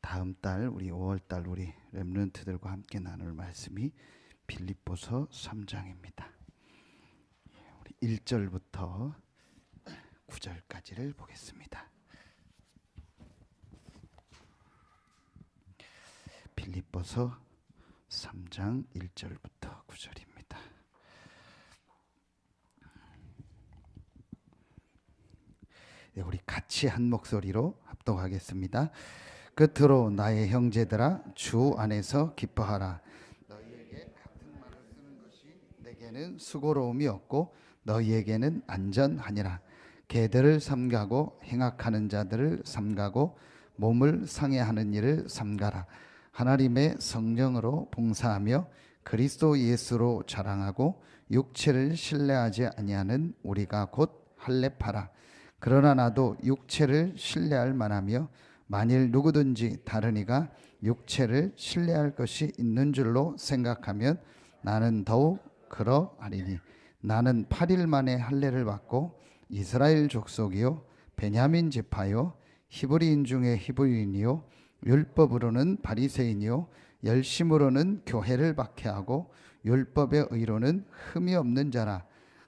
다음 달 우리 5월 달 우리 렘넌트들과 함께 나눌 말씀이 빌립보서 3장입니다. 우리 1절부터 9절까지를 보겠습니다. 빌립보서 3장 1절부터 9절입니다. 네, 우리 같이 한 목소리로 합독하겠습니다. 끝으로 나의 형제들아 주 안에서 기뻐하라. 너희에게 같은 말을 쓰는 것이 내게는 수고로움이 없고 너희에게는 안전하니라. 개들을 삼가고 행악하는 자들을 삼가고 몸을 상해하는 일을 삼가라. 하나님의 성령으로 봉사하며 그리스도 예수로 자랑하고 육체를 신뢰하지 아니하는 우리가 곧 할례파라. 그러나 나도 육체를 신뢰할 만하며 만일 누구든지 다른 이가 육체를 신뢰할 것이 있는 줄로 생각하면 나는 더욱 그러하리니 나는 8일 만에 할례를 받고 이스라엘 족속이요 베냐민 지파요 히브리인 중에 히브리인이요 율법으로는 바리새인이요 열심으로는 교회를 박해하고 율법의 의로는 흠이 없는 자라.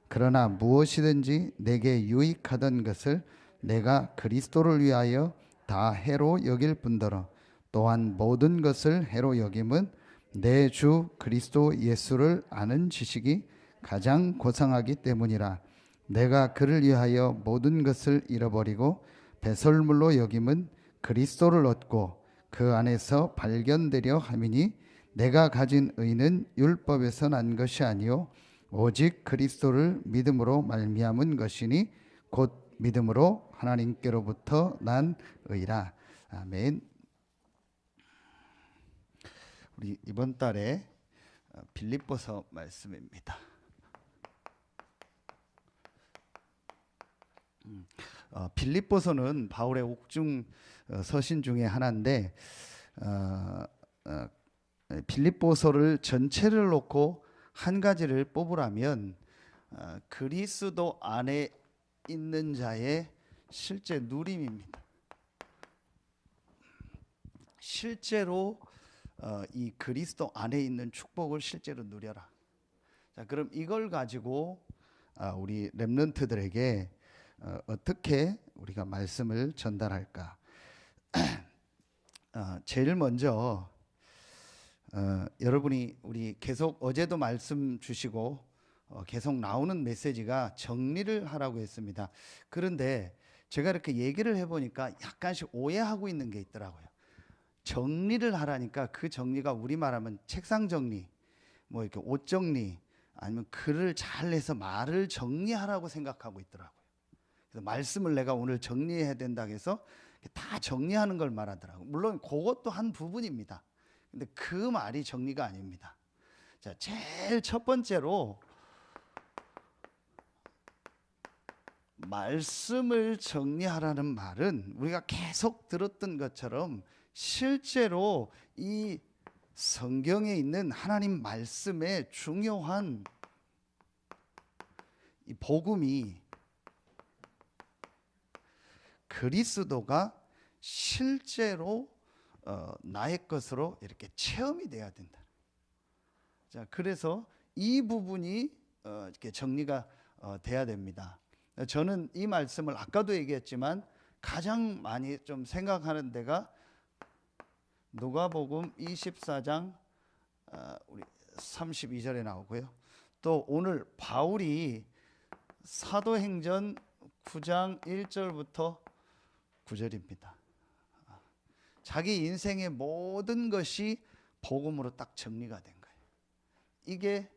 그러나 무엇이든지 내게 유익하던 것을 내가 그리스도를 위하여 다 해로 여길 뿐더러 또한 모든 것을 해로 여김은 내 주 그리스도 예수를 아는 지식이 가장 고상하기 때문이라. 내가 그를 위하여 모든 것을 잃어버리고 배설물로 여김은 그리스도를 얻고 그 안에서 발견되려 함이니 내가 가진 의는 율법에서 난 것이 아니요 오직 그리스도를 믿음으로 말미암은 것이니 곧 믿음으로 하나님께로부터 난 의라. 아멘. 우리 이번 달에 빌립보서 말씀입니다. 빌립보서는 바울의 옥중 서신 중에 하나인데 빌립보서를 전체를 놓고 한 가지를 뽑으라면 그리스도 안에 있는 자의 실제 누림입니다. 실제로 이 그리스도 안에 있는 축복을 실제로 누려라. 자, 그럼 이걸 가지고 우리 렘넌트들에게 어떻게 우리가 말씀을 전달할까? 제일 먼저 여러분이 우리 계속 어제도 말씀 주시고 계속 나오는 메시지가 정리를 하라고 했습니다. 그런데 제가 이렇게 얘기를 해보니까 약간씩 오해하고 있는 게 있더라고요. 정리를 하라니까 그 정리가 우리말하면 책상 정리, 뭐 이렇게 옷 정리, 아니면 글을 잘 내서 말을 정리하라고 생각하고 있더라고요. 그래서 말씀을 내가 오늘 정리해야 된다 해서 다 정리하는 걸 말하더라고요. 물론 그것도 한 부분입니다. 근데 그 말이 정리가 아닙니다. 자, 제일 첫 번째로 말씀을 정리하라는 말은 우리가 계속 들었던 것처럼 실제로 이 성경에 있는 하나님 말씀의 중요한 이 복음이 그리스도가 실제로 나의 것으로 이렇게 체험이 돼야 된다. 자, 그래서 이 부분이 이렇게 정리가 돼야 됩니다. 저는 이 말씀을 아까도 얘기했지만 가장 많이 좀 생각하는 데가 누가복음 24장 우리 32절에 나오고요. 또 오늘 바울이 사도행전 9장 1절부터 9절입니다. 자기 인생의 모든 것이 복음으로 딱 정리가 된 거예요. 이게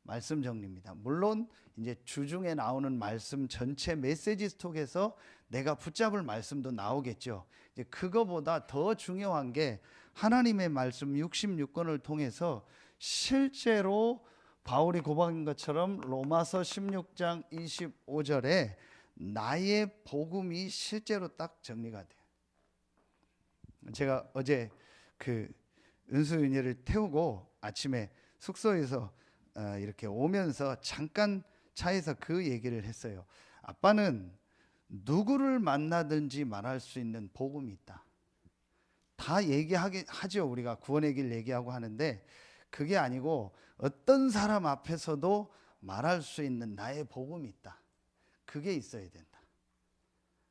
말씀 정리입니다. 물론 이제 주중에 나오는 말씀 전체 메시지 스톡에서 내가 붙잡을 말씀도 나오겠죠. 이제 그거보다 더 중요한 게 하나님의 말씀 66권을 통해서 실제로 바울이 고백한 것처럼 로마서 16장 25절에 나의 복음이 실제로 딱 정리가 돼요. 제가 어제 그 은수윤희를 태우고 아침에 숙소에서 이렇게 오면서 잠깐 차에서 그 얘기를 했어요. 아빠는 누구를 만나든지 말할 수 있는 복음이 있다. 다 얘기하게 하죠. 우리가 구원의 길 얘기하고 하는데 그게 아니고 어떤 사람 앞에서도 말할 수 있는 나의 복음이 있다. 그게 있어야 된다.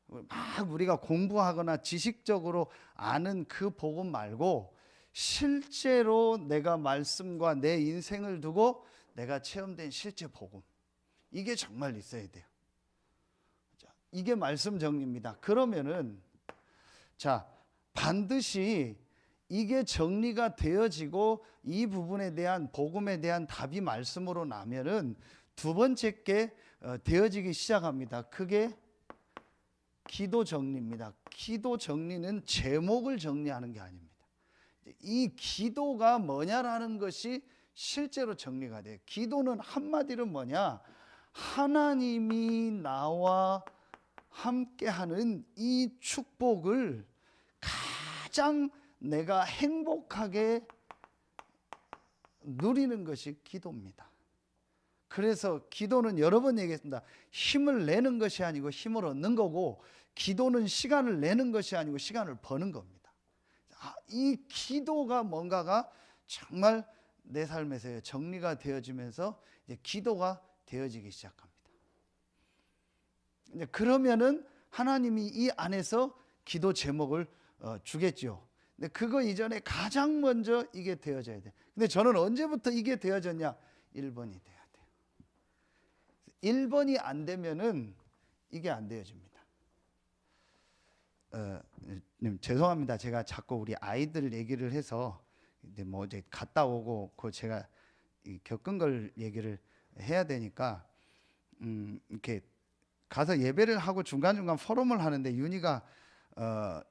막 우리가 공부하거나 지식적으로 아는 그 복음 말고 실제로 내가 말씀과 내 인생을 두고 내가 체험된 실제 복음, 이게 정말 있어야 돼요. 이게 말씀 정리입니다. 그러면은 자, 반드시 이게 정리가 되어지고 이 부분에 대한 복음에 대한 답이 말씀으로 나면은 두 번째 게 되어지기 시작합니다. 그게 기도 정리입니다. 기도 정리는 제목을 정리하는 게 아닙니다. 이 기도가 뭐냐라는 것이 실제로 정리가 돼요. 기도는 한마디로 뭐냐? 하나님이 나와 함께하는 이 축복을 가장 내가 행복하게 누리는 것이 기도입니다. 그래서 기도는 여러 번 얘기했습니다. 힘을 내는 것이 아니고 힘을 얻는 거고, 기도는 시간을 내는 것이 아니고 시간을 버는 겁니다. 이 기도가 뭔가가 정말 내 삶에서 정리가 되어지면서 이제 기도가 되어지기 시작합니다. 이제 그러면은 하나님이 이 안에서 기도 제목을 주겠죠. 근데 그거 이전에 가장 먼저 이게 되어져야 돼. 근데 저는 언제부터 이게 되어졌냐? 1번이 돼야 돼요. 1번이 안 되면은 이게 안 되어집니다. 죄송합니다. 제가 자꾸 우리 아이들 얘기를 해서 뭐 이제 갔다 오고 그 제가 겪은 걸 얘기를 해야 되니까 이렇게 가서 예배를 하고 중간중간 포럼을 하는데 윤희가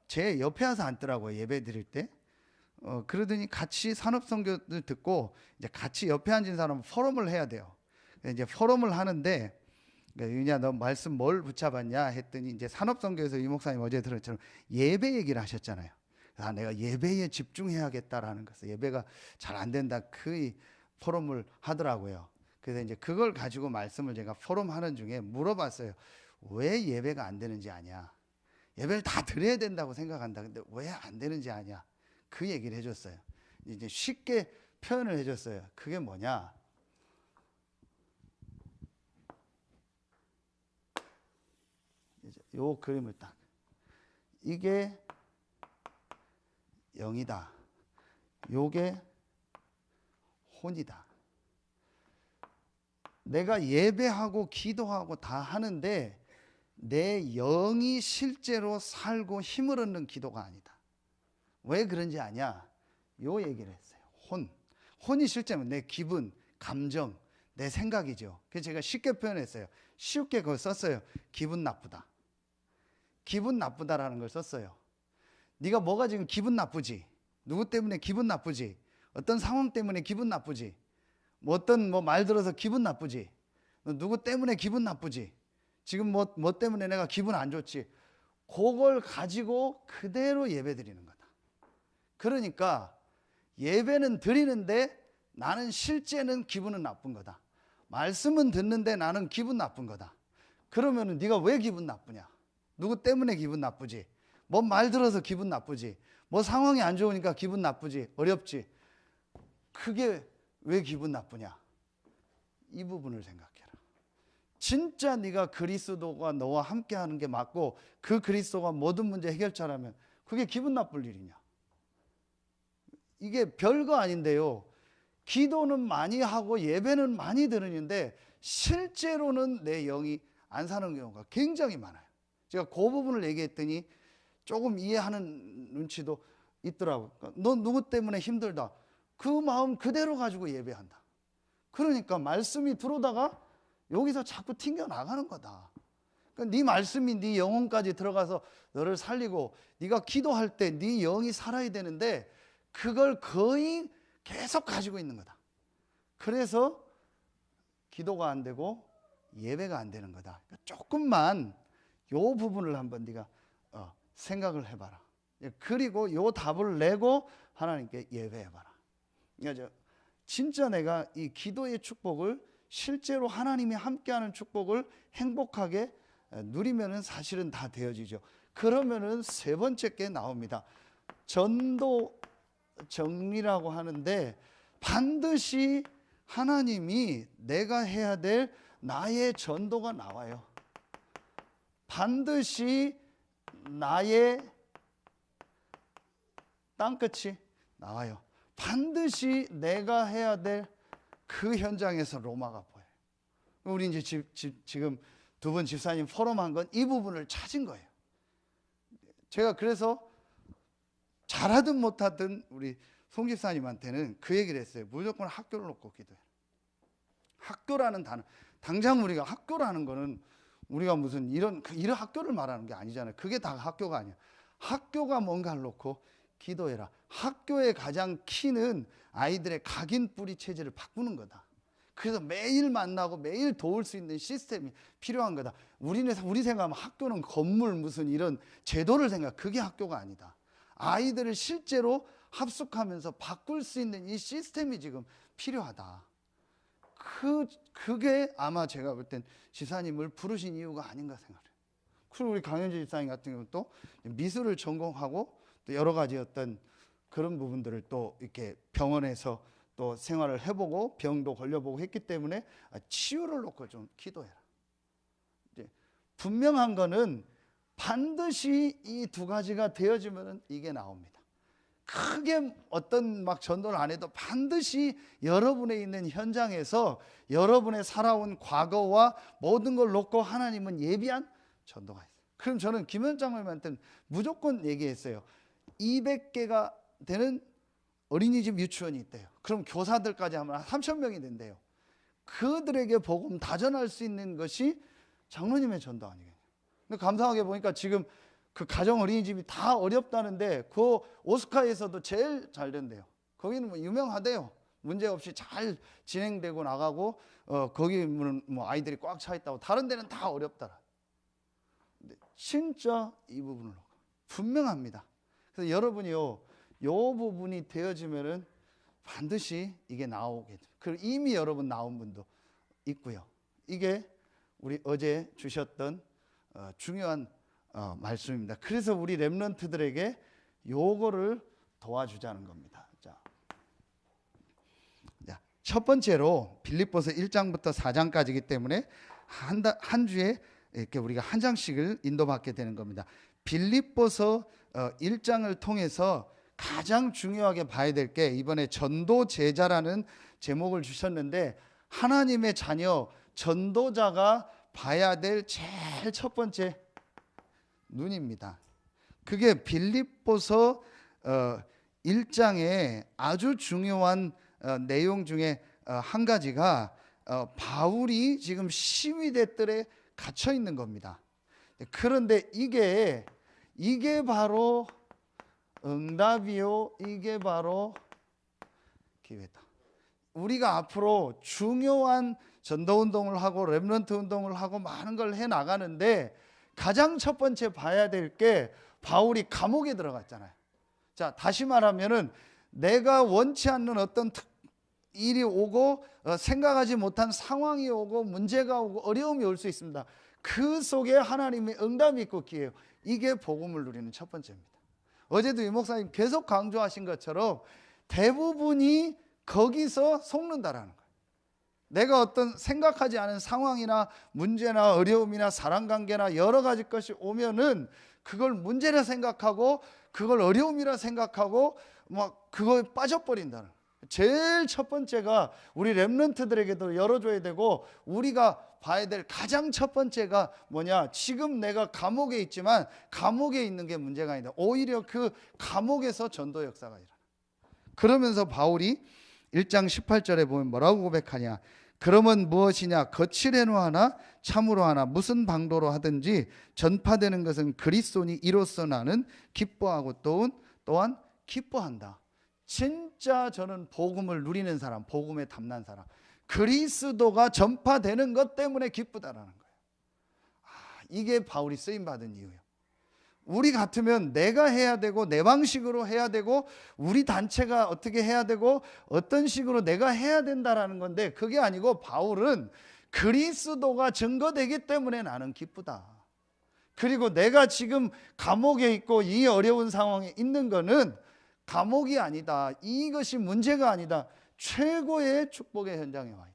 제 옆에 와서 앉더라고요. 예배 드릴 때. 그러더니 같이 산업선교를 듣고 이제 같이 옆에 앉은 사람은 포럼을 해야 돼요. 이제 포럼을 하는데 윤희야 너 말씀 뭘 붙잡았냐 했더니 이제 산업선교에서 이 목사님 어제 들은 것처럼 예배 얘기를 하셨잖아요. 내가 예배에 집중해야겠다라는 것을, 예배가 잘 안 된다 그 포럼을 하더라고요. 그래서 이제 그걸 가지고 말씀을 제가 포럼 하는 중에 물어봤어요. 왜 예배가 안 되는지 아냐? 예배를 다 드려야 된다고 생각한다. 근데 왜 안 되는지 아냐? 그 얘기를 해줬어요. 이제 쉽게 표현을 해줬어요. 그게 뭐냐? 이제 요 그림을 딱, 이게 영이다. 요게 혼이다. 내가 예배하고 기도하고 다 하는데 내 영이 실제로 살고 힘을 얻는 기도가 아니다. 왜 그런지 아냐? 요 얘기를 했어요. 혼이 실제는 내 기분, 감정, 내 생각이죠. 그래서 제가 쉽게 표현했어요. 쉽게 그걸 썼어요. 기분 나쁘다. 기분 나쁘다라는 걸 썼어요. 네가 뭐가 지금 기분 나쁘지? 누구 때문에 기분 나쁘지? 어떤 상황 때문에 기분 나쁘지? 뭐 어떤 말 들어서 기분 나쁘지? 너 누구 때문에 기분 나쁘지? 지금 뭐 때문에 내가 기분 안 좋지? 그걸 가지고 그대로 예배 드리는 거다. 그러니까 예배는 드리는데 나는 실제는 기분은 나쁜 거다. 말씀은 듣는데 나는 기분 나쁜 거다. 그러면은 네가 왜 기분 나쁘냐? 누구 때문에 기분 나쁘지? 뭐 말 들어서 기분 나쁘지? 뭐 상황이 안 좋으니까 기분 나쁘지? 어렵지? 그게 왜 기분 나쁘냐? 이 부분을 생각해라. 진짜 네가 그리스도가 너와 함께하는 게 맞고 그 그리스도가 모든 문제 해결자라면 그게 기분 나쁠 일이냐? 이게 별거 아닌데요. 기도는 많이 하고 예배는 많이 드리는데 실제로는 내 영이 안 사는 경우가 굉장히 많아요. 제가 그 부분을 얘기했더니 조금 이해하는 눈치도 있더라고요. 너 누구 때문에 힘들다. 그 마음 그대로 가지고 예배한다. 그러니까 말씀이 들어오다가 여기서 자꾸 튕겨 나가는 거다. 그러니까 네 말씀이 네 영혼까지 들어가서 너를 살리고, 네가 기도할 때 네 영이 살아야 되는데 그걸 거의 계속 가지고 있는 거다. 그래서 기도가 안 되고 예배가 안 되는 거다. 그러니까 조금만 요 부분을 한번 네가 생각을 해봐라. 그리고 요 답을 내고 하나님께 예배해봐라. 그러니까 진짜 내가 이 기도의 축복을, 실제로 하나님이 함께하는 축복을 행복하게 누리면은 사실은 다 되어지죠. 그러면은 세 번째 게 나옵니다. 전도 정리라고 하는데 반드시 하나님이 내가 해야 될 나의 전도가 나와요. 반드시 나의 땅끝이 나와요. 반드시 내가 해야 될 그 현장에서 로마가 보여요. 우리 이제 지금 두 분 집사님 포럼한 건 이 부분을 찾은 거예요. 제가 그래서 잘하든 못하든 우리 송 집사님한테는 그 얘기를 했어요. 무조건 학교를 놓고 기도해. 학교라는 단어, 당장 우리가 학교라는 거는 우리가 무슨 이런 학교를 말하는 게 아니잖아요. 그게 다 학교가 아니야. 학교가 뭔가를 놓고 기도해라. 학교의 가장 키는 아이들의 각인 뿌리 체질을 바꾸는 거다. 그래서 매일 만나고 매일 도울 수 있는 시스템이 필요한 거다. 우리 생각하면 학교는 건물 무슨 이런 제도를 생각, 그게 학교가 아니다. 아이들을 실제로 합숙하면서 바꿀 수 있는 이 시스템이 지금 필요하다. 그게 아마 제가 볼 땐 지사님을 부르신 이유가 아닌가 생각해요. 그리고 우리 강현주 집사님 같은 경우는 또 미술을 전공하고 또 여러 가지 어떤 그런 부분들을 또 이렇게 병원에서 또 생활을 해보고 병도 걸려보고 했기 때문에 치유를 놓고 좀 기도해라. 이제 분명한 거는 반드시 이 두 가지가 되어지면 이게 나옵니다. 크게 어떤 막 전도를 안 해도 반드시 여러분의 있는 현장에서 여러분의 살아온 과거와 모든 걸 놓고 하나님은 예비한 전도가 있어요. 그럼 저는 김현 장로님한테는 무조건 얘기했어요. 200개가 되는 어린이집 유치원이 있대요. 그럼 교사들까지 하면 3,000명이 된대요. 그들에게 복음 다 전할 수 있는 것이 장로님의 전도 아니겠냐. 근데 감사하게 보니까 지금 그 가정 어린이집이 다 어렵다는데 그 오스카에서도 제일 잘 된대요. 거기는 뭐 유명하대요. 문제 없이 잘 진행되고 나가고 거기는 뭐 아이들이 꽉 차 있다고. 다른 데는 다 어렵더라. 근데 진짜 이 부분은 분명합니다. 그래서 여러분이요, 요 부분이 되어지면은 반드시 이게 나오게 돼요. 그리고 이미 여러분 나온 분도 있고요. 이게 우리 어제 주셨던 중요한 말씀입니다. 그래서 우리 렘넌트들에게 요거를 도와주자는 겁니다. 자, 첫 번째로 빌립보서 1장부터 4장까지이기 때문에 한 주에 이렇게 우리가 한 장씩을 인도받게 되는 겁니다. 빌립보서 1장을 통해서 가장 중요하게 봐야 될 게 이번에 전도 제자라는 제목을 주셨는데, 하나님의 자녀 전도자가 봐야 될 제일 첫 번째 눈입니다. 그게 빌립보서 1장의 아주 중요한 내용 중에 한 가지가 바울이 지금 시위대들에 갇혀 있는 겁니다. 그런데 이게 바로 응답이요, 이게 바로 기회다. 우리가 앞으로 중요한 전도운동을 하고 렘넌트 운동을 하고 많은 걸 해나가는데 가장 첫 번째 봐야 될 게 바울이 감옥에 들어갔잖아요. 자, 다시 말하면은 내가 원치 않는 어떤 일이 오고 생각하지 못한 상황이 오고 문제가 오고 어려움이 올 수 있습니다. 그 속에 하나님의 응답이 있고 기회예요. 이게 복음을 누리는 첫 번째입니다. 어제도 이 목사님 계속 강조하신 것처럼 대부분이 거기서 속는다라는 거예요. 내가 어떤 생각하지 않은 상황이나 문제나 어려움이나 사랑관계나 여러 가지 것이 오면은 그걸 문제라 생각하고 그걸 어려움이라 생각하고 막 그거에 빠져버린다는 거예요. 제일 첫 번째가 우리 렘넌트들에게도 열어줘야 되고 우리가 봐야 될 가장 첫 번째가 뭐냐, 지금 내가 감옥에 있지만 감옥에 있는 게 문제가 아니다. 오히려 그 감옥에서 전도 역사가 일어나. 그러면서 바울이 1장 18절에 보면 뭐라고 고백하냐, 그러면 무엇이냐, 거칠애노 하나 참으로 하나 무슨 방도로 하든지 전파되는 것은 그리스도니 이로써 나는 기뻐하고 또한 기뻐한다. 진짜 저는 복음을 누리는 사람, 복음에 담난 사람, 그리스도가 전파되는 것 때문에 기쁘다라는 거예요. 이게 바울이 쓰임받은 이유예요. 우리 같으면 내가 해야 되고 내 방식으로 해야 되고 우리 단체가 어떻게 해야 되고 어떤 식으로 내가 해야 된다라는 건데, 그게 아니고 바울은 그리스도가 증거되기 때문에 나는 기쁘다. 그리고 내가 지금 감옥에 있고 이 어려운 상황에 있는 거는 감옥이 아니다. 이것이 문제가 아니다. 최고의 축복의 현장에 와 있다.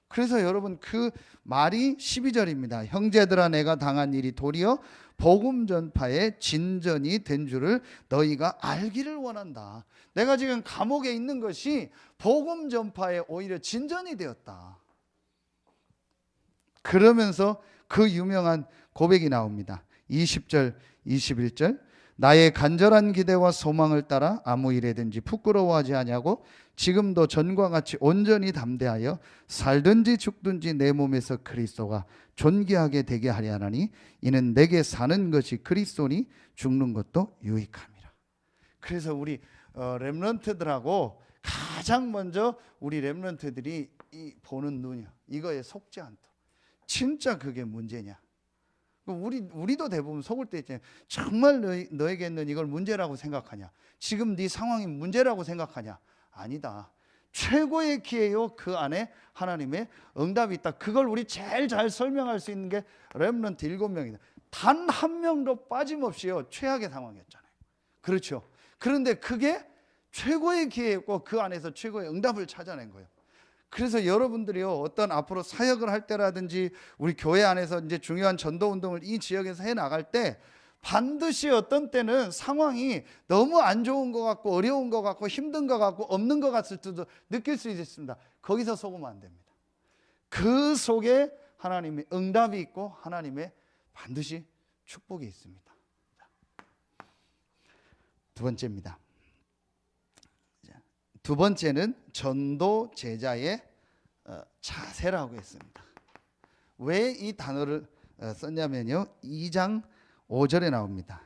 그래서 여러분 그 말이 12절입니다. 형제들아 내가 당한 일이 도리어 복음 전파의 진전이 된 줄을 너희가 알기를 원한다. 내가 지금 감옥에 있는 것이 복음 전파에 오히려 진전이 되었다. 그러면서 그 유명한 고백이 나옵니다. 20절 21절 나의 간절한 기대와 소망을 따라 아무 일에든지 부끄러워하지 아니하고 지금도 전과 같이 온전히 담대하여 살든지 죽든지 내 몸에서 그리스도가 존귀하게 되게 하려 하나니 이는 내게 사는 것이 그리스도니 죽는 것도 유익함이라. 그래서 우리 렘넌트들하고 가장 먼저 우리 렘넌트들이 보는 눈이 이거에 속지 않도록. 진짜 그게 문제냐? 우리도 대부분 속을 때 있잖아요. 정말 너에게는 이걸 문제라고 생각하냐? 지금 네 상황이 문제라고 생각하냐? 아니다. 최고의 기회요. 그 안에 하나님의 응답이 있다. 그걸 우리 제일 잘 설명할 수 있는 게 렘넌트 7명이다. 단 한 명도 빠짐없이요 최악의 상황이었잖아요. 그렇죠. 그런데 그게 최고의 기회였고 그 안에서 최고의 응답을 찾아낸 거예요. 그래서 여러분들이요 어떤 앞으로 사역을 할 때라든지 우리 교회 안에서 이제 중요한 전도 운동을 이 지역에서 해 나갈 때 반드시 어떤 때는 상황이 너무 안 좋은 것 같고 어려운 것 같고 힘든 것 같고 없는 것 같을 때도 느낄 수 있습니다. 거기서 속으면 안 됩니다. 그 속에 하나님의 응답이 있고 하나님의 반드시 축복이 있습니다. 두 번째입니다. 두 번째는 전도 제자의 자세라고 했습니다. 왜 이 단어를 썼냐면요 2장 5절에 나옵니다.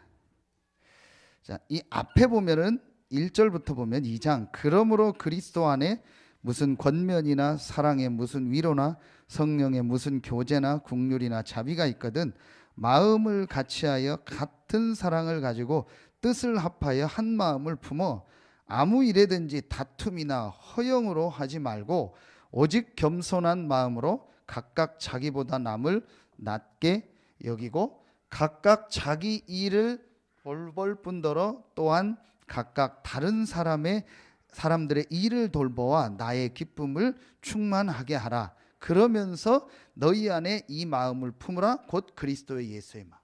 자, 이 앞에 보면은 1절부터 보면 2장 그러므로 그리스도 안에 무슨 권면이나 사랑에 무슨 위로나 성령에 무슨 교제나 국률이나 자비가 있거든 마음을 같이하여 같은 사랑을 가지고 뜻을 합하여 한 마음을 품어 아무 일에든지 다툼이나 허영으로 하지 말고 오직 겸손한 마음으로 각각 자기보다 남을 낮게 여기고 각각 자기 일을 돌볼 뿐더러 또한 각각 다른 사람들의 일을 돌보아 나의 기쁨을 충만하게 하라. 그러면서 너희 안에 이 마음을 품으라. 곧 그리스도의 예수의 마음.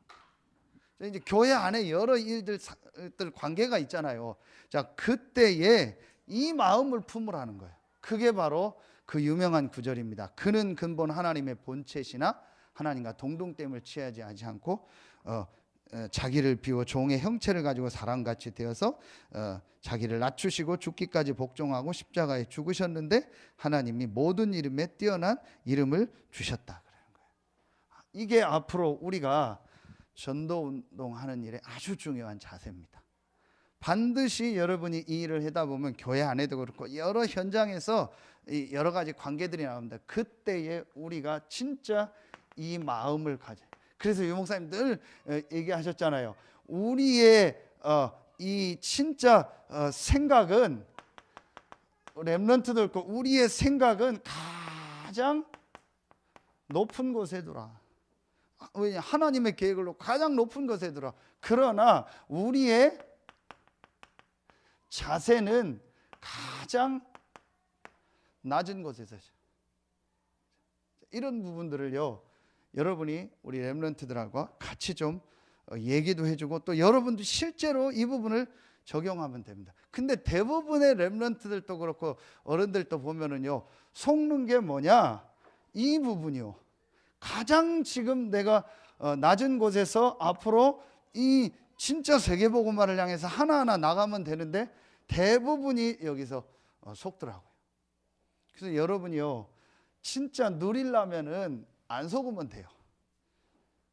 이제 교회 안에 여러 일들 관계가 있잖아요. 자, 그때에 이 마음을 품으라는 거예요. 그게 바로 그 유명한 구절입니다. 그는 근본 하나님의 본체시나 하나님과 동등됨을 취하지 않고 자기를 비워 종의 형체를 가지고 사람같이 되어서 자기를 낮추시고 죽기까지 복종하고 십자가에 죽으셨는데 하나님이 모든 이름에 뛰어난 이름을 주셨다 그러는 거예요. 이게 앞으로 우리가 전도 운동하는 일에 아주 중요한 자세입니다. 반드시 여러분이 이 일을 하다 보면 교회 안에도 그렇고 여러 현장에서 여러 가지 관계들이 나옵니다. 그때에 우리가 진짜 이 마음을 가져. 그래서 유 목사님 늘 얘기하셨잖아요. 우리의 이 진짜 생각은 렘넌트도 있고 우리의 생각은 가장 높은 곳에 두라. 왜냐 하나님의 계획을 놓고 가장 높은 곳에 두라. 그러나 우리의 자세는 가장 낮은 곳에서 이런 부분들을요 여러분이 우리 렘넌트들하고 같이 좀 얘기도 해주고 또 여러분도 실제로 이 부분을 적용하면 됩니다. 근데 대부분의 렘넌트들도 그렇고 어른들도 보면은요 속는 게 뭐냐 이 부분이요 가장 지금 내가 낮은 곳에서 앞으로 이 진짜 세계복음화를 향해서 하나하나 나가면 되는데 대부분이 여기서 속더라고요. 그래서 여러분이요 진짜 누리려면은 안 속으면 돼요.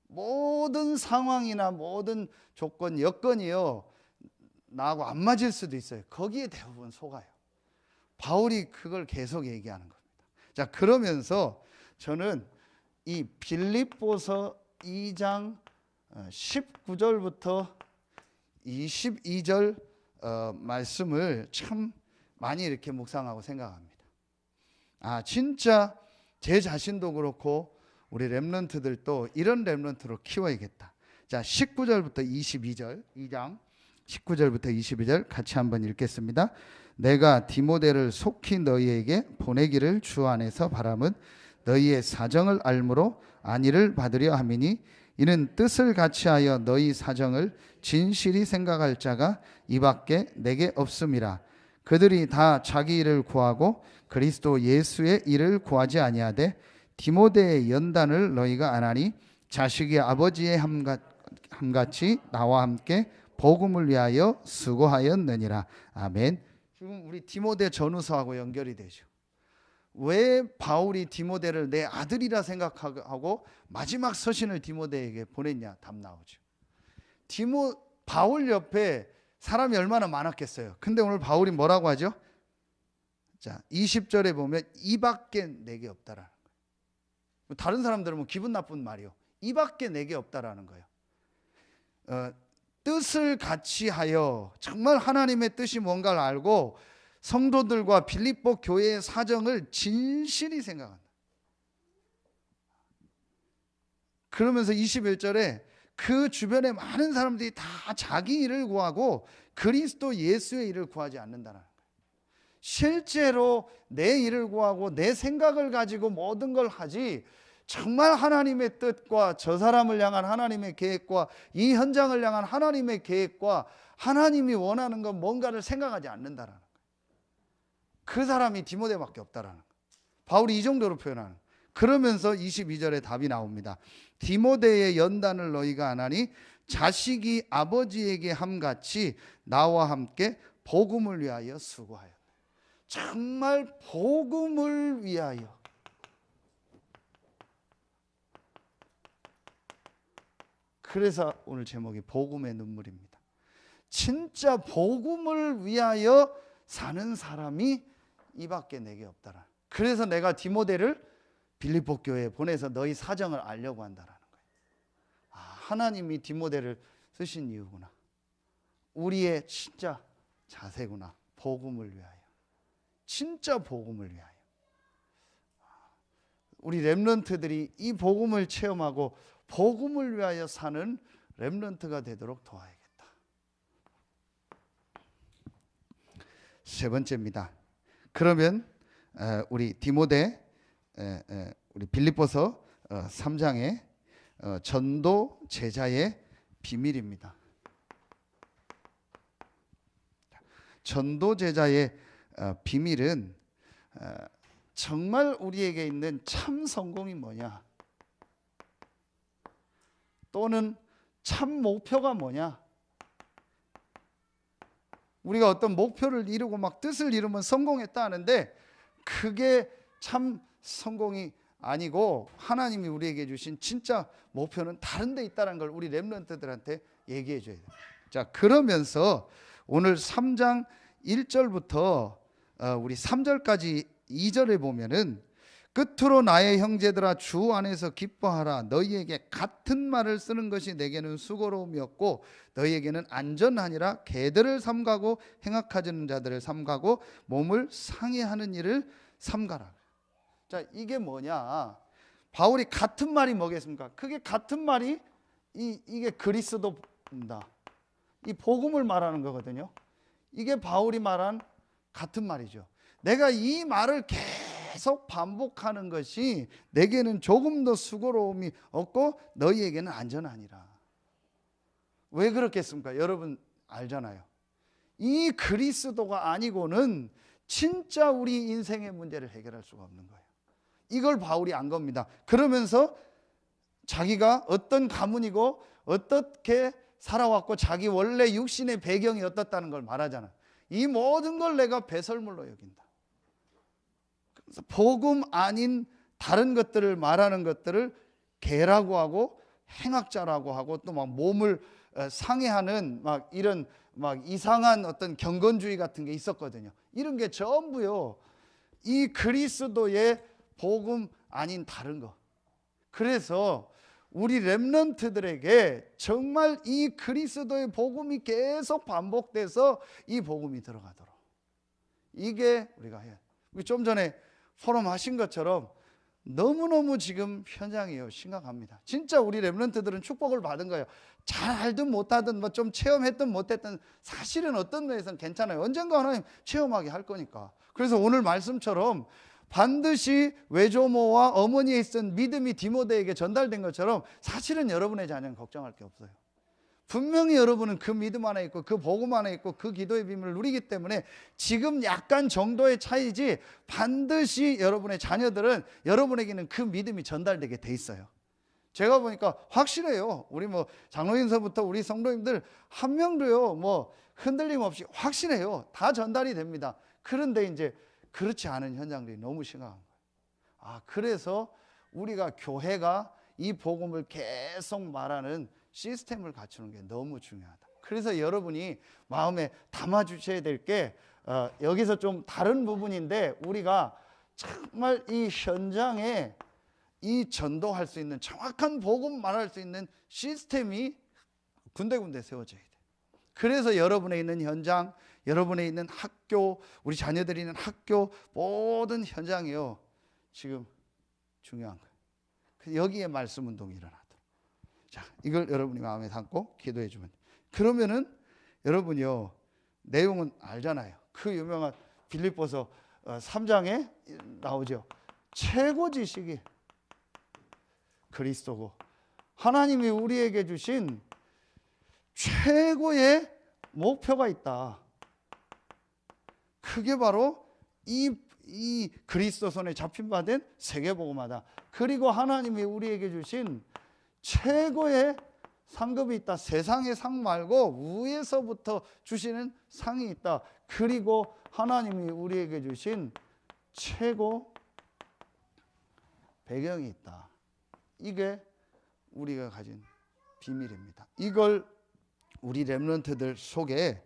모든 상황이나 모든 조건 여건이요 나하고 안 맞을 수도 있어요. 거기에 대부분 속아요. 바울이 그걸 계속 얘기하는 겁니다. 자 그러면서 저는 이 빌립보서 2장 19절부터 22절 말씀을 참 많이 이렇게 묵상하고 생각합니다. 아 진짜 제 자신도 그렇고 우리 렘넌트들도 이런 렘넌트로 키워야겠다. 자, 19절부터 22절, 2장 19절부터 22절 같이 한번 읽겠습니다. 내가 디모데를 속히 너희에게 보내기를 주 안에서 바람은 너희의 사정을 알므로 안위를 받으려 함이니 이는 뜻을 같이하여 너희 사정을 진실히 생각할 자가 이밖에 내게 없음이라. 그들이 다 자기 일을 구하고 그리스도 예수의 일을 구하지 아니하되 디모데의 연단을 너희가 안하니 자식이 아버지의 함같이 나와 함께 복음을 위하여 수고하였느니라. 아멘. 지금 우리 디모데 전후서하고 연결이 되죠. 왜 바울이 디모데를 내 아들이라 생각하고 마지막 서신을 디모데에게 보냈냐? 답 나오죠. 바울 옆에 사람이 얼마나 많았겠어요. 근데 오늘 바울이 뭐라고 하죠? 자, 20절에 보면 이밖에 내게 없다라는 거예요. 다른 사람들은 뭐 기분 나쁜 말이요. 이밖에 내게 없다라는 거예요. 뜻을 같이 하여 정말 하나님의 뜻이 뭔가를 알고 성도들과 빌립보 교회의 사정을 진실히 생각한다. 그러면서 21절에 그 주변에 많은 사람들이 다 자기 일을 구하고 그리스도 예수의 일을 구하지 않는다는 거예요. 실제로 내 일을 구하고 내 생각을 가지고 모든 걸 하지 정말 하나님의 뜻과 저 사람을 향한 하나님의 계획과 이 현장을 향한 하나님의 계획과 하나님이 원하는 건 뭔가를 생각하지 않는다라는 거예요. 그 사람이 디모데밖에 없다라는 거예요. 바울이 이 정도로 표현하는 거예요. 그러면서 22절에 답이 나옵니다. 디모데의 연단을 너희가 안하니 자식이 아버지에게 함같이 나와 함께 복음을 위하여 수고하였다. 정말 복음을 위하여. 그래서 오늘 제목이 복음의 눈물입니다. 진짜 복음을 위하여 사는 사람이 이밖에 내게 없다라. 그래서 내가 디모데를 빌립보 교회에 보내서 너희 사정을 알려고 한다라는 거예요. 하나님이 디모데를 쓰신 이유구나. 우리의 진짜 자세구나. 복음을 위하여. 진짜 복음을 위하여. 우리 렘넌트들이 이 복음을 체험하고 복음을 위하여 사는 렘넌트가 되도록 도와야겠다. 세 번째입니다. 그러면 우리 디모데 우리 빌립보서 3장의 전도 제자의 비밀입니다. 전도 제자의 비밀은 정말 우리에게 있는 참 성공이 뭐냐? 또는 참 목표가 뭐냐? 우리가 어떤 목표를 이루고 막 뜻을 이루면 성공했다 하는데 그게 참 성공이 아니고 하나님이 우리에게 주신 진짜 목표는 다른 데 있다는 걸 우리 렘넌트들한테 얘기해 줘야 돼요. 자, 그러면서 오늘 3장 1절부터 우리 3절까지 2절에 보면은 끝으로 나의 형제들아 주 안에서 기뻐하라. 너희에게 같은 말을 쓰는 것이 내게는 수고로움이었고 너희에게는 안전하니라. 개들을 삼가고 행악하는 자들을 삼가고 몸을 상해하는 일을 삼가라. 자, 이게 뭐냐? 바울이 같은 말이 뭐겠습니까? 그게 같은 말이 이게 그리스도입니다. 이 복음을 말하는 거거든요. 이게 바울이 말한 같은 말이죠. 내가 이 말을 계속 반복하는 것이 내게는 조금 더 수고로움이 없고 너희에게는 안전하니라. 왜 그렇겠습니까? 여러분 알잖아요. 이 그리스도가 아니고는 진짜 우리 인생의 문제를 해결할 수가 없는 거예요. 이걸 바울이 안 겁니다. 그러면서 자기가 어떤 가문이고 어떻게 살아왔고 자기 원래 육신의 배경이 어떻다는 걸 말하잖아. 이 모든 걸 내가 배설물로 여긴다. 그래서 복음 아닌 다른 것들을 말하는 것들을 개라고 하고 행악자라고 하고 또 막 몸을 상해하는 막 이런 막 이상한 어떤 경건주의 같은 게 있었거든요. 이런 게 전부요. 이 그리스도의 복음 아닌 다른 거. 그래서 우리 렘넌트들에게 정말 이 그리스도의 복음이 계속 반복돼서 이 복음이 들어가도록. 이게 우리가 해야. 좀 전에 포럼 하신 것처럼 너무너무 지금 현장이요 심각합니다. 진짜 우리 렘넌트들은 축복을 받은 거예요. 잘 알든 못하든 뭐 좀 체험했든 못했든 사실은 어떤 면에서는 괜찮아요. 언젠가 하나님 체험하게 할 거니까. 그래서 오늘 말씀처럼 반드시 외조모와 어머니에 있던 믿음이 디모데에게 전달된 것처럼 사실은 여러분의 자녀는 걱정할 게 없어요. 분명히 여러분은 그 믿음 안에 있고 그 복음 안에 있고 그 기도의 비밀을 누리기 때문에 지금 약간 정도의 차이지 반드시 여러분의 자녀들은 여러분에게는 그 믿음이 전달되게 돼 있어요. 제가 보니까 확실해요. 우리 뭐 장로인서부터 우리 성도님들 한 명도요 뭐 흔들림 없이 확실해요. 다 전달이 됩니다. 그런데 이제 그렇지 않은 현장들이 너무 심각한 거예요. 그래서 우리가 교회가 이 복음을 계속 말하는 시스템을 갖추는 게 너무 중요하다. 그래서 여러분이 마음에 담아 주셔야 될 게 여기서 좀 다른 부분인데 우리가 정말 이 현장에 이 전도할 수 있는 정확한 복음 말할 수 있는 시스템이 군데군데 세워져야 돼. 그래서 여러분에 있는 현장, 여러분에 있는 학교, 우리 자녀들이 있는 학교 모든 현장이요 지금 중요한 거예요. 여기에 말씀 운동이 일어나도록. 자, 이걸 여러분이 마음에 담고 기도해 주면 돼요. 그러면은 여러분이요 내용은 알잖아요. 그 유명한 빌립보서 3장에 나오죠. 최고 지식이 그리스도고 하나님이 우리에게 주신 최고의 목표가 있다. 그게 바로 이 그리스도 손에 잡힌 바 된 세계복음화다. 그리고 하나님이 우리에게 주신 최고의 상급이 있다. 세상의 상 말고 위에서부터 주시는 상이 있다. 그리고 하나님이 우리에게 주신 최고 배경이 있다. 이게 우리가 가진 비밀입니다. 이걸 우리 렘넌트들 속에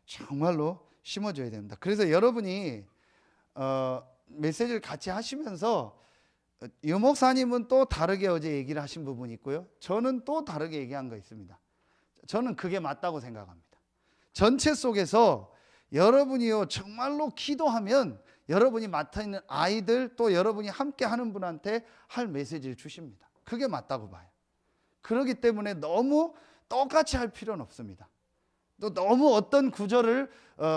정말로 심어줘야 됩니다. 그래서 여러분이 메시지를 같이 하시면서 유 목사님은 또 다르게 어제 얘기를 하신 부분이 있고요. 저는 또 다르게 얘기한 거 있습니다. 저는 그게 맞다고 생각합니다. 전체 속에서 여러분이요 정말로 기도하면 여러분이 맡아 있는 아이들 또 여러분이 함께 하는 분한테 할 메시지를 주십니다. 그게 맞다고 봐요. 그렇기 때문에 너무 똑같이 할 필요는 없습니다. 또 너무 어떤 구절을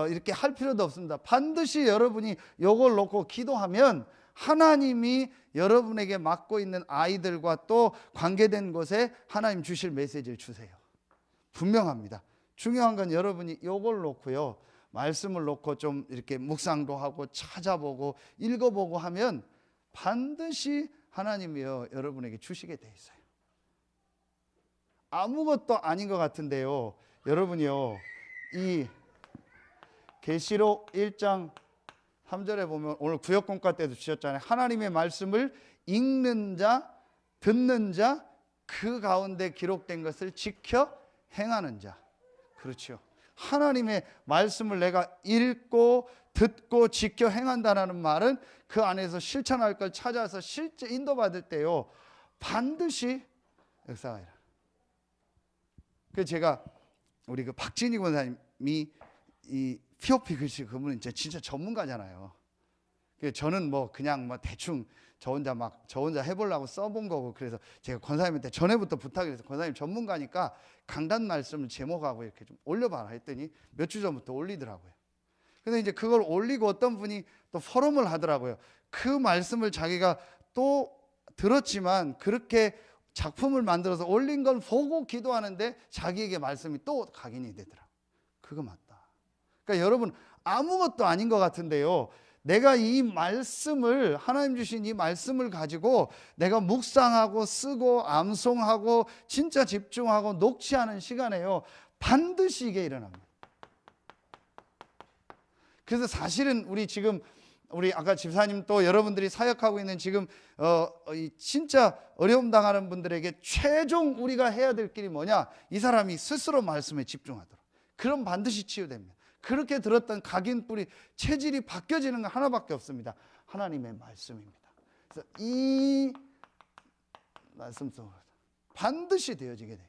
이렇게 할 필요도 없습니다. 반드시 여러분이 이걸 놓고 기도하면 하나님이 여러분에게 맡고 있는 아이들과 또 관계된 곳에 하나님 주실 메시지를 주세요. 분명합니다. 중요한 건 여러분이 이걸 놓고요 말씀을 놓고 좀 이렇게 묵상도 하고 찾아보고 읽어보고 하면 반드시 하나님이요 여러분에게 주시게 돼 있어요. 아무것도 아닌 것 같은데요 여러분이요 이 계시록 1장 3절에 보면 오늘 구역공과 때도 주셨잖아요. 하나님의 말씀을 읽는 자, 듣는 자, 그 가운데 기록된 것을 지켜 행하는 자. 그렇죠. 하나님의 말씀을 내가 읽고 듣고 지켜 행한다는 말은 그 안에서 실천할 걸 찾아서 실제 인도받을 때요 반드시 역사가 일어나요. 그래서 제가 우리 그 박진희 권사님이 이 POP 글씨 그분은 진짜 전문가잖아요. 저는 뭐 그냥 뭐 대충 저 혼자 해보려고 써본 거고 그래서 제가 권사님한테 전에부터 부탁을 해서 권사님 전문가니까 강단 말씀을 제목하고 이렇게 좀 올려봐라 했더니 몇 주 전부터 올리더라고요. 근데 이제 그걸 올리고 어떤 분이 또 포럼을 하더라고요. 그 말씀을 자기가 또 들었지만 그렇게 작품을 만들어서 올린 걸 보고 기도하는데 자기에게 말씀이 또 각인이 되더라고요. 그거 맞다. 그러니까 여러분 아무것도 아닌 것 같은데요 내가 이 말씀을 하나님 주신 이 말씀을 가지고 내가 묵상하고 쓰고 암송하고 진짜 집중하고 녹취하는 시간에요 반드시 이게 일어납니다. 그래서 사실은 우리 아까 집사님 또 여러분들이 사역하고 있는 지금 진짜 어려움 당하는 분들에게 최종 우리가 해야 될 길이 뭐냐? 이 사람이 스스로 말씀에 집중하도록. 그럼 반드시 치유됩니다. 그렇게 들었던 각인 뿌리 체질이 바뀌어지는 건 하나밖에 없습니다. 하나님의 말씀입니다. 그래서 이 말씀 속으로 반드시 되어지게 돼요.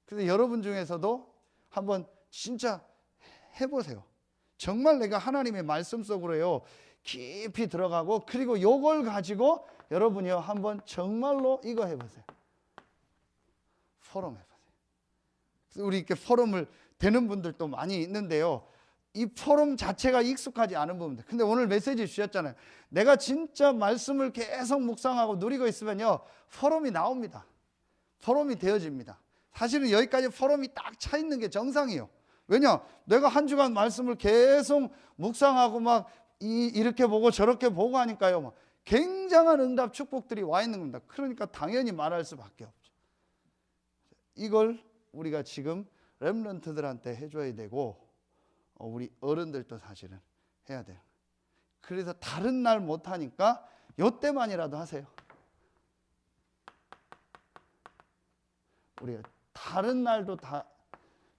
그래서 여러분 중에서도 한번 진짜 해보세요. 정말 내가 하나님의 말씀 속으로요 깊이 들어가고 그리고 요걸 가지고 여러분이요 한번 정말로 이거 해보세요. 포럼 해보세요. 우리 이렇게 포럼을 되는 분들도 많이 있는데요. 이 포럼 자체가 익숙하지 않은 부분들. 근데 오늘 메시지 주셨잖아요. 내가 진짜 말씀을 계속 묵상하고 누리고 있으면요, 포럼이 나옵니다. 포럼이 되어집니다. 사실은 여기까지 포럼이 딱 차 있는 게 정상이에요. 왜냐? 내가 한 주간 말씀을 계속 묵상하고 막 이렇게 보고 저렇게 보고 하니까요, 막 굉장한 응답 축복들이 와 있는 겁니다. 그러니까 당연히 말할 수밖에 없죠. 이걸 우리가 지금 렘넌트들한테 해줘야 되고, 우리 어른들도 사실은 해야 돼요. 그래서 다른 날 못하니까 요때만이라도 하세요. 우리가 다른 날도 다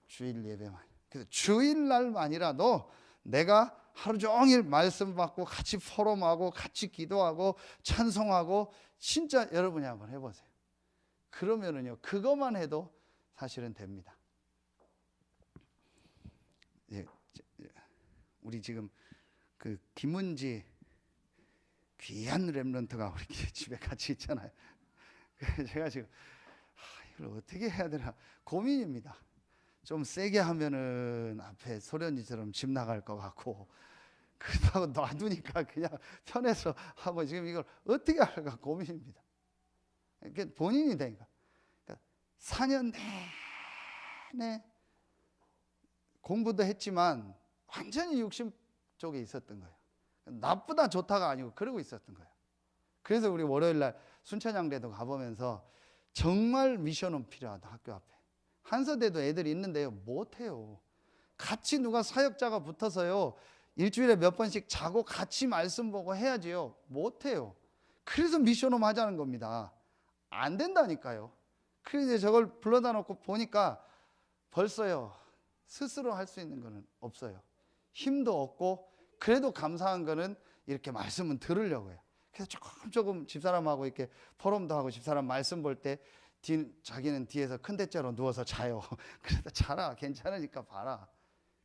주일 예배만. 그래서 주일날만이라도 내가 하루 종일 말씀 받고 같이 포럼하고 같이 기도하고 찬송하고 진짜 여러분이 한번 해보세요. 그러면은요, 그것만 해도 사실은 됩니다. 예, 우리 지금 그 김은지 귀한 렘넌트가 우리 집에 같이 있잖아요. 제가 지금 이걸 어떻게 해야 되나 고민입니다. 좀 세게 하면은 앞에 소련이처럼 집 나갈 것 같고, 그렇다고 놔두니까 그냥 편해서 하고, 지금 이걸 어떻게 할까 고민입니다. 그러니까 본인이 되니까. 그러니까 4년 내내 공부도 했지만 완전히 육신 쪽에 있었던 거예요. 나쁘다 좋다가 아니고 그러고 있었던 거예요. 그래서 우리 월요일날 순천향대도 가보면서 정말 미션은 필요하다. 학교 앞에 한서대도 애들이 있는데요, 못해요. 같이 누가 사역자가 붙어서요, 일주일에 몇 번씩 자고 같이 말씀 보고 해야지요. 못해요. 그래서 미션홈 하자는 겁니다. 안 된다니까요. 그래서 저걸 불러다 놓고 보니까 벌써요, 스스로 할 수 있는 거는 없어요. 힘도 없고, 그래도 감사한 거는 이렇게 말씀은 들으려고 해요. 그래서 조금 집사람하고 이렇게 포럼도 하고, 집사람 말씀 볼 때 자기는 뒤에서 큰 대자로 누워서 자요. 그래서 자라, 괜찮으니까 봐라.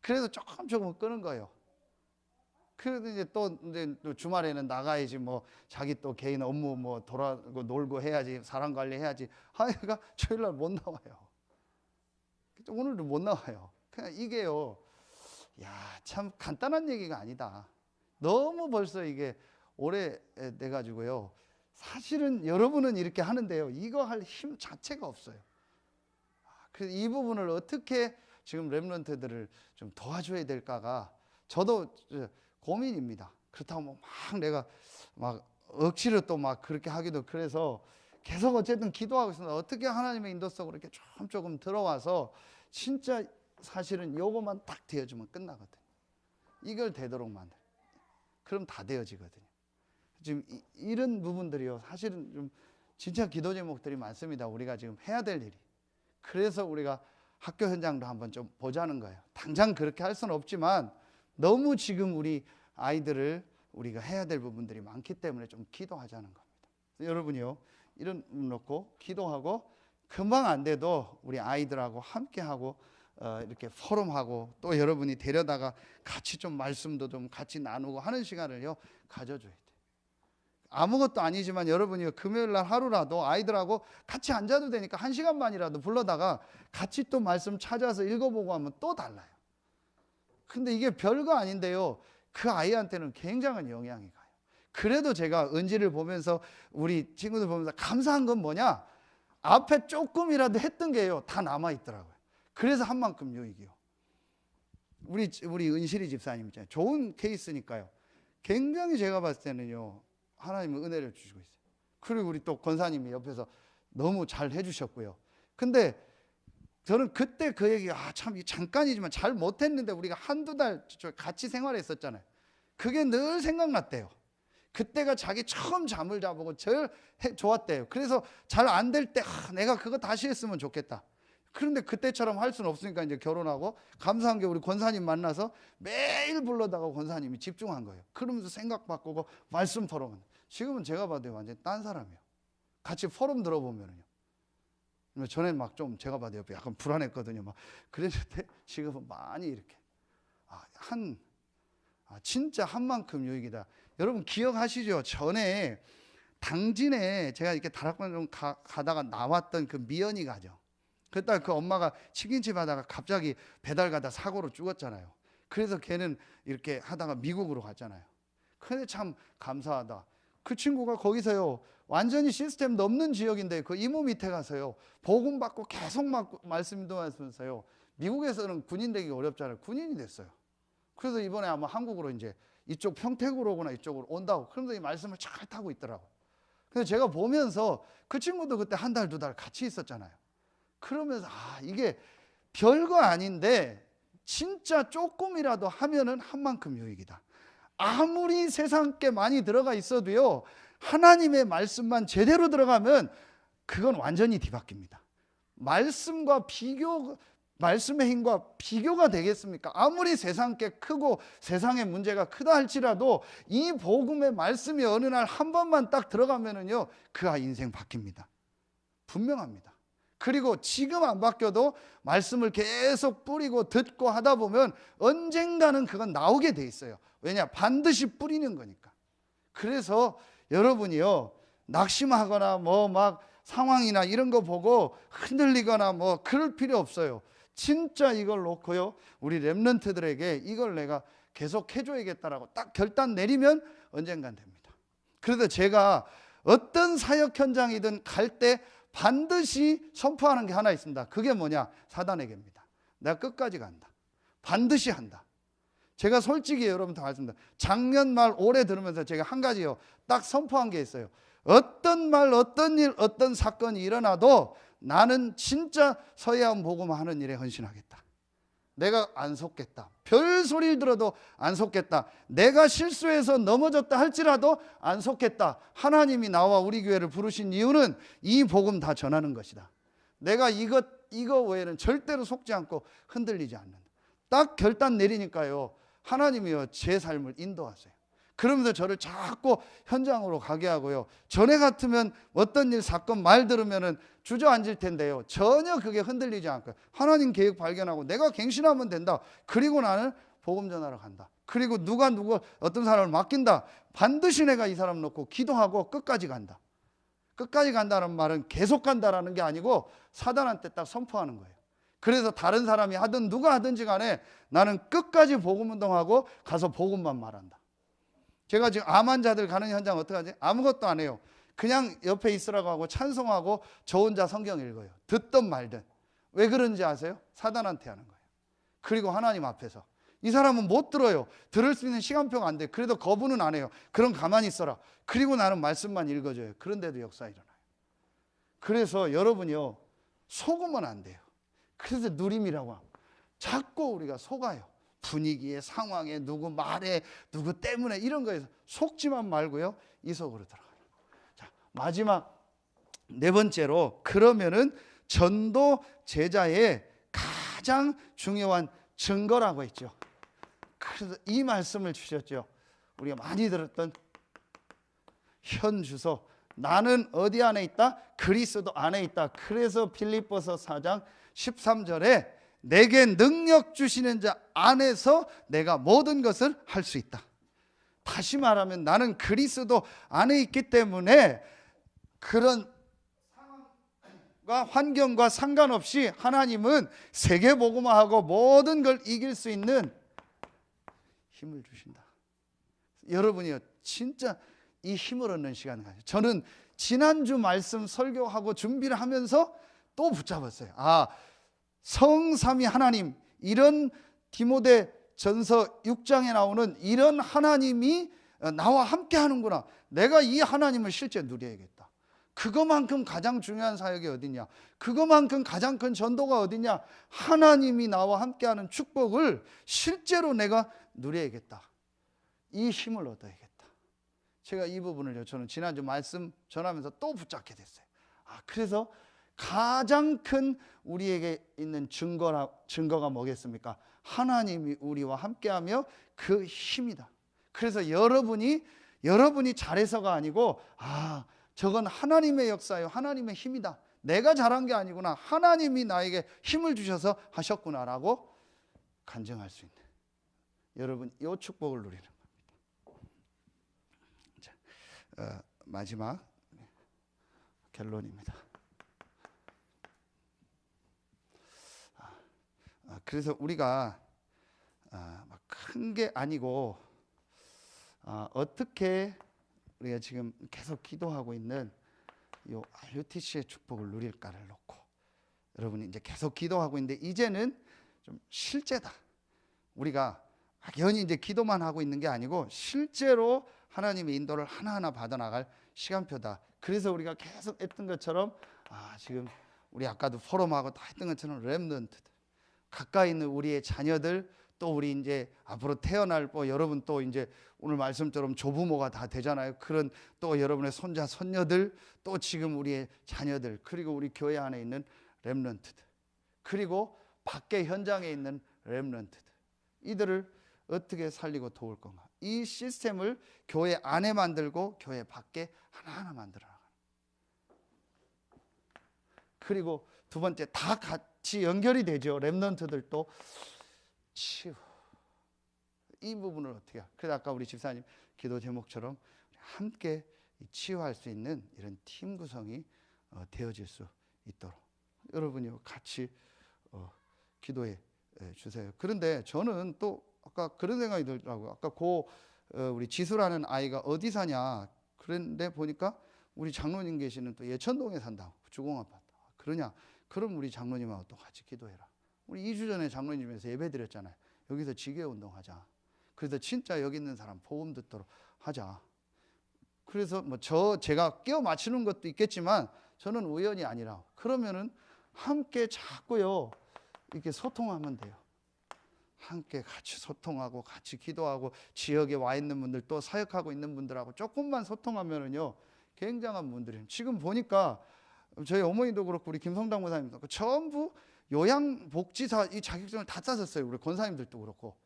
그래서 조금 끄는 거예요. 그래도 이제 또 주말에는 나가야지, 뭐 자기 또 개인 업무 뭐 돌아고 놀고 해야지, 사람 관리해야지 하니까 주일날 못 나와요. 오늘도 못 나와요. 그냥 이게요, 야, 참 간단한 얘기가 아니다. 너무 벌써 이게 오래돼 가지고요. 사실은 여러분은 이렇게 하는데요, 이거 할 힘 자체가 없어요. 그래서 이 부분을 어떻게 지금 렘넌트들을 좀 도와줘야 될까가 저도 고민입니다. 그렇다고 막 내가 막 억지로 또 막 그렇게 하기도, 그래서 계속 어쨌든 기도하고 있습니다. 어떻게 하나님의 인도 속으로 이렇게 조금 들어와서 진짜 사실은 요거만 딱 되어주면 끝나거든요. 이걸 되도록 만들. 그럼 다 되어지거든요. 지금 이런 부분들이요, 사실은 좀 진짜 기도 제목들이 많습니다. 우리가 지금 해야 될 일이. 그래서 우리가 학교 현장도 한번 좀 보자는 거예요. 당장 그렇게 할 수는 없지만 너무 지금 우리 아이들을 우리가 해야 될 부분들이 많기 때문에 좀 기도하자는 겁니다. 여러분이요, 이런 놓고 기도하고, 금방 안 돼도 우리 아이들하고 함께하고 이렇게 포럼하고, 또 여러분이 데려다가 같이 좀 말씀도 좀 같이 나누고 하는 시간을요 가져줘야 돼요. 아무것도 아니지만 여러분이 금요일 날 하루라도 아이들하고 같이 앉아도 되니까 1시간만이라도 불러다가 같이 또 말씀 찾아서 읽어보고 하면 또 달라요. 근데 이게 별거 아닌데요, 그 아이한테는 굉장한 영향이 가요. 그래도 제가 은지를 보면서, 우리 친구들 보면서 감사한 건 뭐냐, 앞에 조금이라도 했던 게요 다 남아있더라고요. 그래서 한 만큼 유익이요. 우리 은실이 집사님 있잖아요. 좋은 케이스니까요. 굉장히 제가 봤을 때는요, 하나님은 은혜를 주시고 있어요. 그리고 우리 또 권사님이 옆에서 너무 잘 해주셨고요. 근데 저는 그때 그 얘기, 참 잠깐이지만 잘 못했는데 우리가 한두 달 같이 생활했었잖아요. 그게 늘 생각났대요. 그때가 자기 처음 잠을 자보고 제일 좋았대요. 그래서 잘 안 될 때 내가 그거 다시 했으면 좋겠다. 그런데 그때처럼 할 수는 없으니까 이제 결혼하고, 감사한 게 우리 권사님 만나서 매일 불러다가 권사님이 집중한 거예요. 그러면서 생각 바꾸고 말씀 포럼은, 지금은 제가 봐도 완전 딴 사람이에요. 같이 포럼 들어보면요, 전에 막 좀 제가 봐도 옆에 약간 불안했거든요. 막 그랬는데 지금은 많이 이렇게 진짜 한 만큼 유익이다. 여러분 기억하시죠? 전에 당진에 제가 이렇게 다락방 좀 가다가 나왔던 그 미연이 가죠. 그랬다가 그 엄마가 치킨집 하다가 갑자기 배달 가다 사고로 죽었잖아요. 그래서 걔는 이렇게 하다가 미국으로 갔잖아요. 근데 참 감사하다. 그 친구가 거기서요, 완전히 시스템 넘는 지역인데 그 이모 밑에 가서요, 복음 받고 계속 말씀도 하면서요, 미국에서는 군인 되기 어렵잖아요. 군인이 됐어요. 그래서 이번에 아마 한국으로 이제 이쪽 평택으로 오거나 이쪽으로 온다고, 그러면서 이 말씀을 잘 타고 있더라고요. 그래서 제가 보면서 그 친구도 그때 한 달, 두 달 같이 있었잖아요. 그러면서 이게 별거 아닌데 진짜 조금이라도 하면은 한 만큼 유익이다. 아무리 세상 게 많이 들어가 있어도요, 하나님의 말씀만 제대로 들어가면 그건 완전히 뒤바뀝니다. 말씀의 힘과 비교가 되겠습니까? 아무리 세상 게 크고 세상의 문제가 크다 할지라도 이 복음의 말씀이 어느 날 한 번만 딱 들어가면은요, 그 아이 인생 바뀝니다. 분명합니다. 그리고 지금 안 바뀌어도 말씀을 계속 뿌리고 듣고 하다 보면 언젠가는 그건 나오게 돼 있어요. 왜냐? 반드시 뿌리는 거니까. 그래서 여러분이요, 낙심하거나 뭐 막 상황이나 이런 거 보고 흔들리거나 뭐 그럴 필요 없어요. 진짜 이걸 놓고요, 우리 렘넌트들에게 이걸 내가 계속 해줘야겠다라고 딱 결단 내리면 언젠간 됩니다. 그래서 제가 어떤 사역 현장이든 갈 때 반드시 선포하는 게 하나 있습니다. 그게 뭐냐? 사단에게입니다. 내가 끝까지 간다. 반드시 한다. 제가 솔직히 여러분한테 말씀드립니다. 작년 말 올해 들으면서 제가 한 가지요, 딱 선포한 게 있어요. 어떤 말, 어떤 일, 어떤 사건이 일어나도 나는 진짜 서해안 복음하는 일에 헌신하겠다. 내가 안 속겠다. 별 소리를 들어도 안 속겠다. 내가 실수해서 넘어졌다 할지라도 안 속겠다. 하나님이 나와 우리 교회를 부르신 이유는 이 복음 다 전하는 것이다. 내가 이거 외에는 절대로 속지 않고 흔들리지 않는다. 딱 결단 내리니까요, 하나님이요, 제 삶을 인도하세요. 그러면서 저를 자꾸 현장으로 가게 하고요, 전에 같으면 어떤 일, 사건, 말 들으면은 주저앉을 텐데요, 전혀 그게 흔들리지 않고요, 하나님 계획 발견하고 내가 갱신하면 된다. 그리고 나는 복음 전하러 간다. 그리고 누구 어떤 사람을 맡긴다. 반드시 내가 이 사람 놓고 기도하고 끝까지 간다. 끝까지 간다는 말은 계속 간다라는 게 아니고 사단한테 딱 선포하는 거예요. 그래서 다른 사람이 하든 누가 하든지 간에 나는 끝까지 복음 운동하고 가서 복음만 말한다. 제가 지금 암 환자들 가는 현장 어떻게 하지? 아무것도 안 해요. 그냥 옆에 있으라고 하고 찬송하고 저 혼자 성경 읽어요. 듣든 말든. 왜 그런지 아세요? 사단한테 하는 거예요. 그리고 하나님 앞에서. 이 사람은 못 들어요. 들을 수 있는 시간표가 안 돼. 그래도 거부는 안 해요. 그럼 가만히 있어라. 그리고 나는 말씀만 읽어줘요. 그런데도 역사 일어나요. 그래서 여러분이요, 속으면 안 돼요. 그래서 누림이라고 합니다. 자꾸 우리가 속아요. 분위기에, 상황에, 누구 말에, 누구 때문에 이런 거에서 속지만 말고요, 이 속으로 들어가요. 자, 마지막 네 번째로, 그러면은 전도 제자의 가장 중요한 증거라고 했죠. 그래서 이 말씀을 주셨죠. 우리가 많이 들었던 현 주소, 나는 어디 안에 있다? 그리스도 안에 있다. 그래서 빌립보서 4장 13절에 내게 능력 주시는 자 안에서 내가 모든 것을 할 수 있다. 다시 말하면 나는 그리스도 안에 있기 때문에 그런 상황과 환경과 상관없이 하나님은 세계복음화하고 모든 걸 이길 수 있는 힘을 주신다. 여러분이요, 진짜 이 힘을 얻는 시간을 가져요. 저는 지난주 말씀 설교하고 준비를 하면서 또 붙잡았어요. 성삼위 하나님, 이런 디모데 전서 6장에 나오는 이런 하나님이 나와 함께 하는구나. 내가 이 하나님을 실제 누려야겠다. 그거만큼 가장 중요한 사역이 어디냐? 그거만큼 가장 큰 전도가 어디냐? 하나님이 나와 함께하는 축복을 실제로 내가 누려야겠다. 이 힘을 얻어야겠다. 제가 이 부분을요, 저는 지난주 말씀 전하면서 또 붙잡게 됐어요. 그래서 가장 큰 우리에게 있는 증거가 뭐겠습니까? 하나님이 우리와 함께하며 그 힘이다. 그래서 여러분이 잘해서가 아니고, 저건 하나님의 역사예요. 하나님의 힘이다. 내가 잘한 게 아니구나. 하나님이 나에게 힘을 주셔서 하셨구나라고 간증할 수 있는, 여러분 이 축복을 누리는 겁니다. 자, 마지막 결론입니다. 그래서 우리가 큰 게 아니고 어떻게 우리가 지금 계속 기도하고 있는 이 RUTC의 축복을 누릴까를 놓고 여러분이 이제 계속 기도하고 있는데 이제는 좀 실제다. 우리가 막연히 이제 기도만 하고 있는 게 아니고 실제로 하나님의 인도를 하나하나 받아나갈 시간표다. 그래서 우리가 계속 했던 것처럼 지금 우리 아까도 포럼하고 다 했던 것처럼 렘넌트들, 가까이 있는 우리의 자녀들, 또 우리 이제 앞으로 태어날 여러분 또 이제 오늘 말씀처럼 조부모가 다 되잖아요. 그런 또 여러분의 손자 손녀들, 또 지금 우리의 자녀들, 그리고 우리 교회 안에 있는 렘넌트들, 그리고 밖에 현장에 있는 렘넌트들, 이들을 어떻게 살리고 도울 건가? 이 시스템을 교회 안에 만들고 교회 밖에 하나하나 만들어 나가는. 그리고 두 번째, 다 같이 연결이 되죠. 렘넌트들도 치유. 이 부분을 어떻게 해요? 그래서 아까 우리 집사님 기도 제목처럼 함께 치유할 수 있는 이런 팀 구성이 되어질 수 있도록 여러분이 같이 기도해 주세요. 그런데 저는 또 아까 그런 생각이 들더라고요. 아까 우리 지수라는 아이가 어디 사냐 그런데 보니까 우리 장로님 계시는 또 예천동에 산다고, 주공아파트. 그러냐? 그럼 우리 장로님하고 또 같이 기도해라. 우리 2주 전에 장로님에서 예배 드렸잖아요. 여기서 지교 운동하자. 그래서 진짜 여기 있는 사람 복음 듣도록 하자. 그래서 제가 끼워 맞추는 것도 있겠지만 저는 우연이 아니라, 그러면은 함께 자꾸요 이렇게 소통하면 돼요. 함께 같이 소통하고 같이 기도하고 지역에 와 있는 분들, 또 사역하고 있는 분들하고 조금만 소통하면은요 굉장한 분들이. 지금 보니까 저희 어머니도 그렇고 우리 김성당 권사님도 그렇고 전부 요양복지사 이 자격증을 다 따셨어요. 우리 권사님들도 그렇고.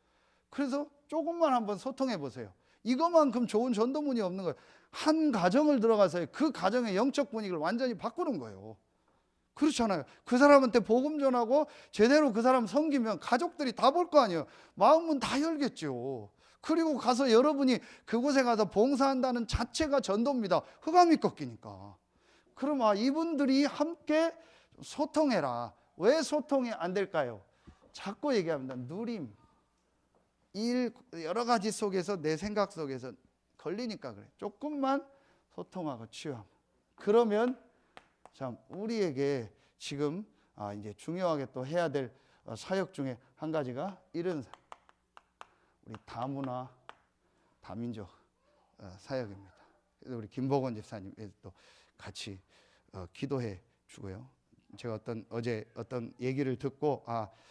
그래서 조금만 한번 소통해 보세요. 이것만큼 좋은 전도문이 없는 거예요. 한 가정을 들어가서 그 가정의 영적 분위기를 완전히 바꾸는 거예요. 그렇잖아요. 그 사람한테 복음 전하고 제대로 그 사람 섬기면 가족들이 다 볼 거 아니에요. 마음은 다 열겠죠. 그리고 가서 여러분이 그곳에 가서 봉사한다는 자체가 전도입니다. 흑암이 꺾이니까. 그럼 이분들이 함께 소통해라. 왜 소통이 안 될까요? 자꾸 얘기합니다. 누림, 일, 여러 가지 속에서 내 생각 속에서 걸리니까 그래. 조금만 소통하고 치유하고. 그러면 참 우리에게 지금 이제 중요하게 또 해야 될 사역 중에 한 가지가 이런 우리 다문화 다민족 사역입니다. 그래서 우리 김복원 집사님도 같이 기도해 주고요. 제가 어제 어떤 얘기를 듣고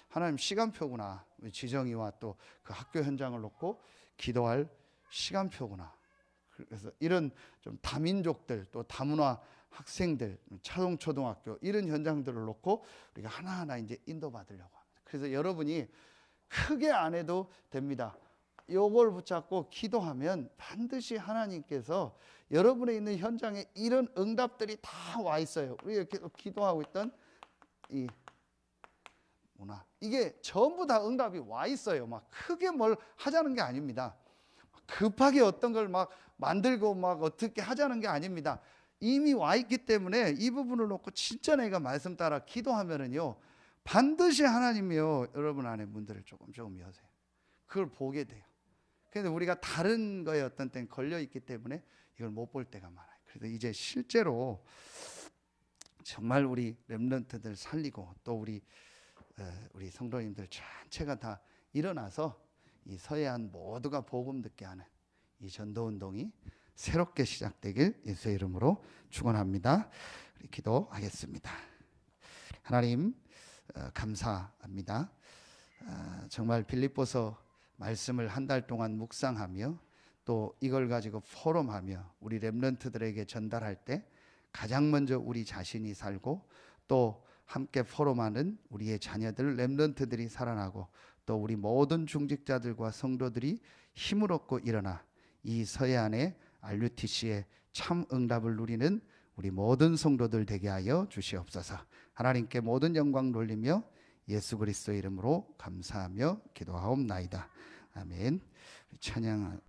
하나님 시간표구나. 지정이와 또 그 학교 현장을 놓고 기도할 시간표구나. 그래서 이런 좀 다민족들, 또 다문화 학생들, 차동초등학교 이런 현장들을 놓고 우리가 하나하나 이제 인도받으려고 합니다. 그래서 여러분이 크게 안 해도 됩니다. 요걸 붙잡고 기도하면 반드시 하나님께서 여러분의 있는 현장에 이런 응답들이 다 와 있어요. 우리가 이렇게 기도하고 있던 이 문화, 이게 전부 다 응답이 와 있어요. 막 크게 뭘 하자는 게 아닙니다. 급하게 어떤 걸 막 만들고 막 어떻게 하자는 게 아닙니다. 이미 와 있기 때문에 이 부분을 놓고 진짜 내가 말씀 따라 기도하면은요 반드시 하나님이요 여러분 안에 문들을 조금 여세요. 그걸 보게 돼요. 그런데 우리가 다른 거에 어떤 때는 걸려 있기 때문에 이걸 못 볼 때가 많아요. 그래서 이제 실제로 정말 우리 렘넌트들 살리고 또 우리 성도님들 전체가 다 일어나서 이 서해안 모두가 복음 듣게 하는 이 전도운동이 새롭게 시작되길 예수의 이름으로 축원합니다. 우리 기도하겠습니다. 하나님 감사합니다. 정말 빌립보서 말씀을 한 달 동안 묵상하며 또 이걸 가지고 포럼하며 우리 렘넌트들에게 전달할 때 가장 먼저 우리 자신이 살고 또 함께 포럼하는 우리의 자녀들 렘넌트들이 살아나고 또 우리 모든 중직자들과 성도들이 힘을 얻고 일어나 이 서해안의 RUTC의 참 응답을 누리는 우리 모든 성도들 되게 하여 주시옵소서. 하나님께 모든 영광 돌리며 예수 그리스도의 이름으로 감사하며 기도하옵나이다. 아멘. 찬양